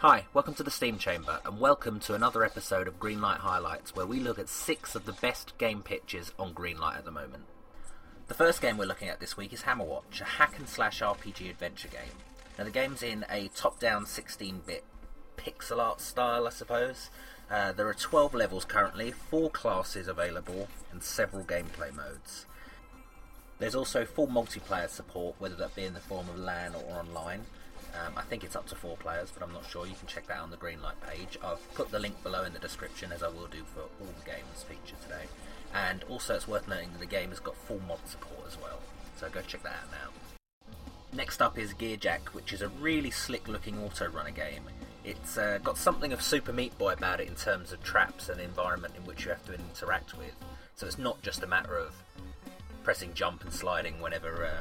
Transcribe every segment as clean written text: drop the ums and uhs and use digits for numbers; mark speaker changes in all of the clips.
Speaker 1: Hi, welcome to the Steam Chamber, and welcome to another episode of Greenlight Highlights, where we look at 6 of the best game pitches on Greenlight at the moment. The first game we're looking at this week is Hammerwatch, a hack-and-slash RPG adventure game. Now the game's in a top-down 16-bit pixel art style, I suppose. There are 12 levels currently, 4 classes available, and several gameplay modes. There's also full multiplayer support, whether that be in the form of LAN or online. I think it's up to 4 players, but I'm not sure. You can check that out on the Greenlight page. I've put the link below in the description, as I will do for all the games featured today. And also it's worth noting that the game has got full mod support as well, so go check that out now. Next up is Gearjack, which is a really slick looking auto-runner game. It's got something of Super Meat Boy about it in terms of traps and the environment in which you have to interact with. So it's not just a matter of pressing jump and sliding whenever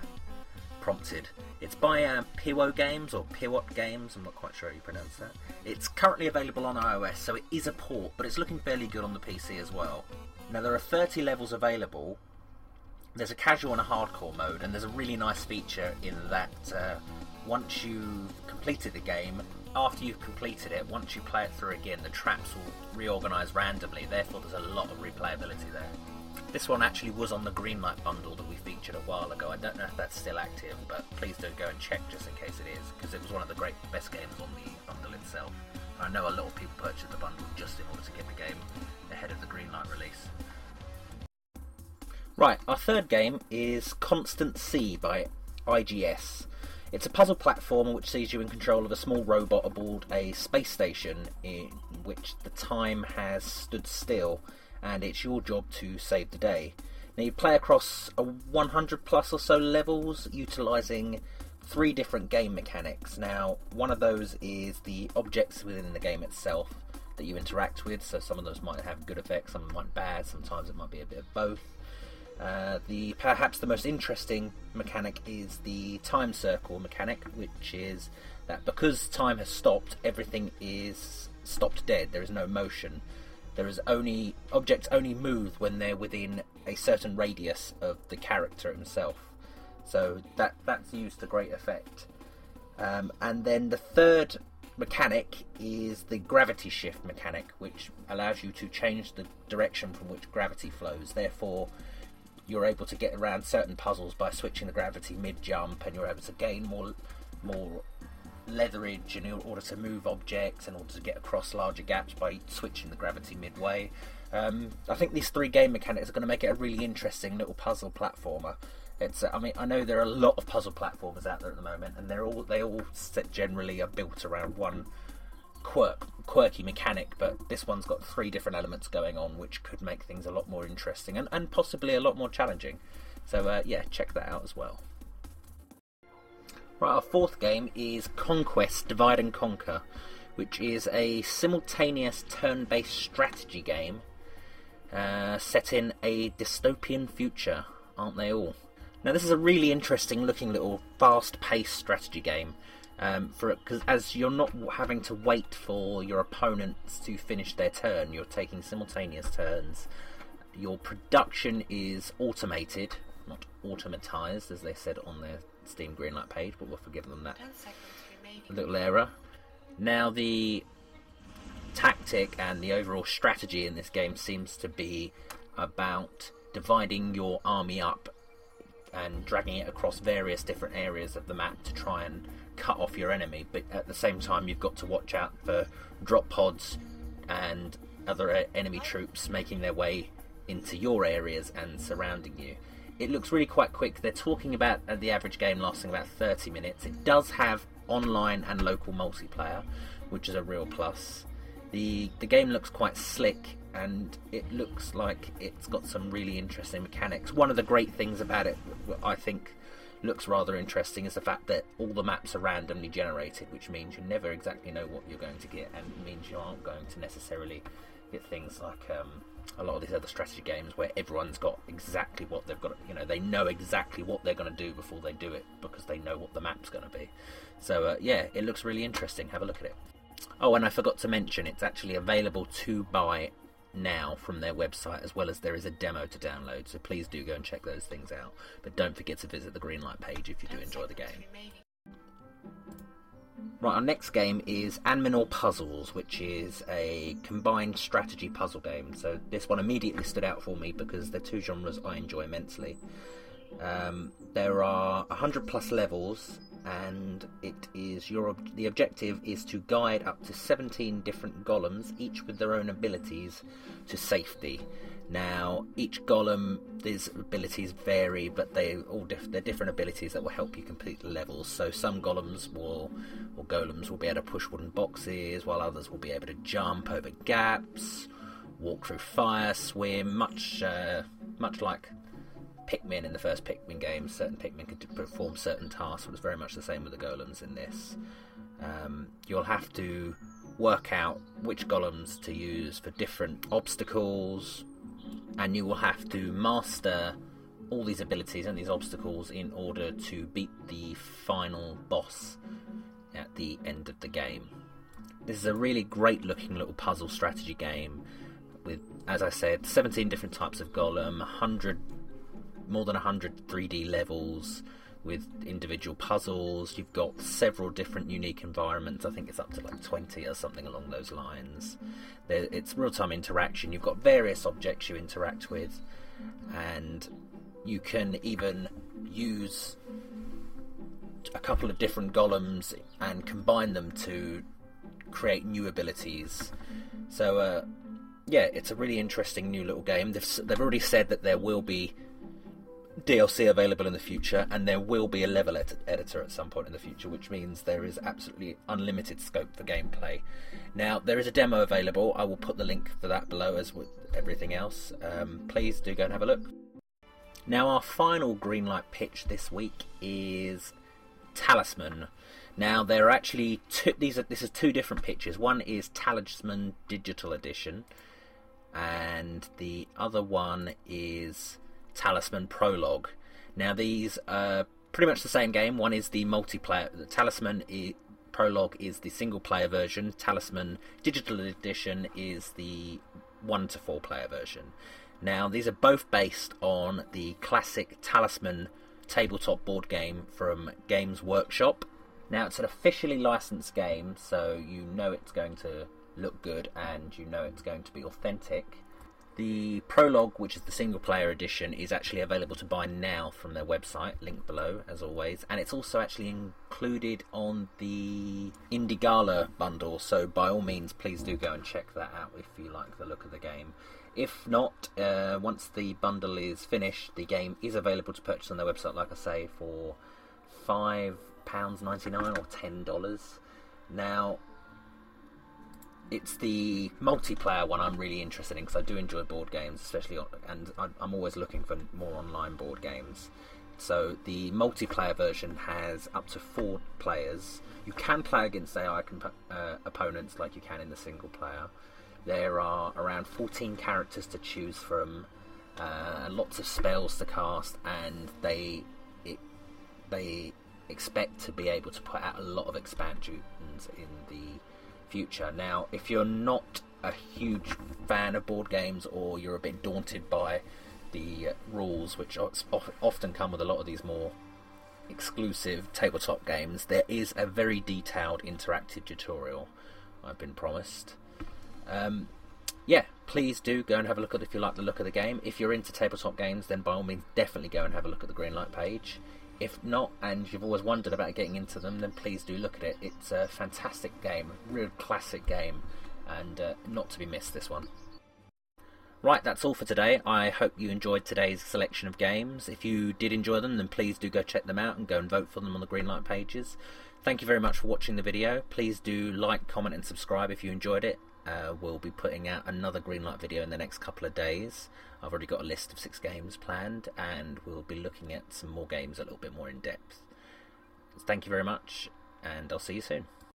Speaker 1: prompted. It's by Piwo Games, or Piwot Games, I'm not quite sure how you pronounce that. It's currently available on iOS, so it is a port, but it's looking fairly good on the PC as well. Now there are 30 levels available. There's a casual and a hardcore mode, and there's a really nice feature in that once you've completed the game, after you've completed it, once you play it through again, the traps will reorganise randomly, therefore there's a lot of replayability there. This one actually was on the Greenlight bundle that we featured a while ago. I don't know if that's still active, but please do go and check just in case it is, because it was one of the best games on the bundle itself. I know a lot of people purchased the bundle just in order to get the game ahead of the Greenlight release. Right, our third game is Constant Sea by IGS. It's a puzzle platformer which sees you in control of a small robot aboard a space station in which the time has stood still, and it's your job to save the day. Now you play across 100 plus or so levels, utilising 3 different game mechanics. Now one of those is the objects within the game itself that you interact with, so some of those might have good effects, some might bad, sometimes it might be a bit of both. Perhaps the most interesting mechanic is the time circle mechanic, which is that because time has stopped, everything is stopped dead. There is no motion. There is objects only move when they're within a certain radius of the character himself. So that's used to great effect. And then the third mechanic is the gravity shift mechanic, which allows you to change the direction from which gravity flows. Therefore, you're able to get around certain puzzles by switching the gravity mid-jump, and you're able to gain more leverage in order to move objects, in order to get across larger gaps by switching the gravity midway. I think these 3 game mechanics are going to make it a really interesting little puzzle platformer. I know there are a lot of puzzle platformers out there at the moment, and they all generally are built around one quirky mechanic, but this one's got 3 different elements going on, which could make things a lot more interesting and possibly a lot more challenging. So yeah, check that out as well. Right, our fourth game is Conquest Divide and Conquer, which is a simultaneous turn-based strategy game set in a dystopian future, aren't they all? Now this is a really interesting looking little fast-paced strategy game, because as you're not having to wait for your opponents to finish their turn, you're taking simultaneous turns. Your production is automated, not automatized, as they said on their Steam Greenlight page, but we'll forgive them that little error. Now the tactic and the overall strategy in this game seems to be about dividing your army up and dragging it across various different areas of the map to try and cut off your enemy, but at the same time you've got to watch out for drop pods and other enemy troops making their way into your areas and surrounding you. It looks really quite quick. They're talking about the average game lasting about 30 minutes. It does have online and local multiplayer, which is a real plus. The game looks quite slick, and it looks like it's got some really interesting mechanics. One of the great things about it, I think, looks rather interesting, is the fact that all the maps are randomly generated, which means you never exactly know what you're going to get, and it means you aren't going to necessarily get things like a lot of these other strategy games where everyone's got exactly what they've got, they know exactly what they're going to do before they do it, because they know what the map's going to be. So yeah, it looks really interesting. Have a look at it. Oh, and I forgot to mention, it's actually available to buy now from their website, as well as there is a demo to download, so please do go and check those things out. But don't forget to visit the Greenlight page if you do enjoy the game. Right, our next game is Anmynor Puzzles, which is a combined strategy puzzle game. So this one immediately stood out for me because they're two genres I enjoy immensely. There are 100 plus levels, and the objective is to guide up to 17 different golems, each with their own abilities, to safety. Now, each golem, these abilities vary, but they're different abilities that will help you complete the levels. So some golems will be able to push wooden boxes, while others will be able to jump over gaps, walk through fire, swim, much like Pikmin in the first Pikmin game. Certain Pikmin could perform certain tasks, but it's very much the same with the golems in this. You'll have to work out which golems to use for different obstacles, and you will have to master all these abilities and these obstacles in order to beat the final boss at the end of the game. This is a really great looking little puzzle strategy game with, as I said, 17 different types of golem, more than 100 3D levels with individual puzzles. You've got several different unique environments. I think it's up to like 20 or something along those lines. It's real-time interaction. You've got various objects you interact with, and you can even use a couple of different golems and combine them to create new abilities. So yeah, it's a really interesting new little game. They've already said that there will be DLC available in the future, and there will be a level editor at some point in the future, which means there is absolutely unlimited scope for gameplay. Now, there is a demo available. I will put the link for that below, as with everything else. Please do go and have a look. Now, our final Greenlight pitch this week is Talisman. Now, there are actually this is two different pitches. One is Talisman Digital Edition, and the other one is Talisman Prologue. Now, these are pretty much the same game. One is the multiplayer. The Talisman Prologue is the single player version. Talisman Digital Edition is the 1 to 4 player version. Now, these are both based on the classic Talisman tabletop board game from Games Workshop. Now, it's an officially licensed game, so you know it's going to look good and you know it's going to be authentic. The Prologue, which is the single player edition, is actually available to buy now from their website, link below as always, and it's also actually included on the Indie Gala bundle, so by all means please do go and check that out if you like the look of the game. If not, once the bundle is finished, the game is available to purchase on their website, like I say, for £5.99 or $10. Now, it's the multiplayer one I'm really interested in, because I do enjoy board games, especially, and I'm always looking for more online board games. So the multiplayer version has up to 4 players. You can play against AI opponents like you can in the single player. There are around 14 characters to choose from, lots of spells to cast, and they expect to be able to put out a lot of expansions in the future. Now, if you're not a huge fan of board games, or you're a bit daunted by the rules, which often come with a lot of these more exclusive tabletop games, there is a very detailed interactive tutorial I've been promised. Yeah, please do go and have a look at it if you like the look of the game. If you're into tabletop games, then by all means definitely go and have a look at the Greenlight page. If not, and you've always wondered about getting into them, then please do look at it. It's a fantastic game, a real classic game, and not to be missed, this one. Right, that's all for today. I hope you enjoyed today's selection of games. If you did enjoy them, then please do go check them out and go and vote for them on the Greenlight pages. Thank you very much for watching the video. Please do like, comment and subscribe if you enjoyed it. We'll be putting out another Greenlight video in the next couple of days. I've already got a list of 6 games planned, and we'll be looking at some more games a little bit more in depth. Thank you very much, and I'll see you soon.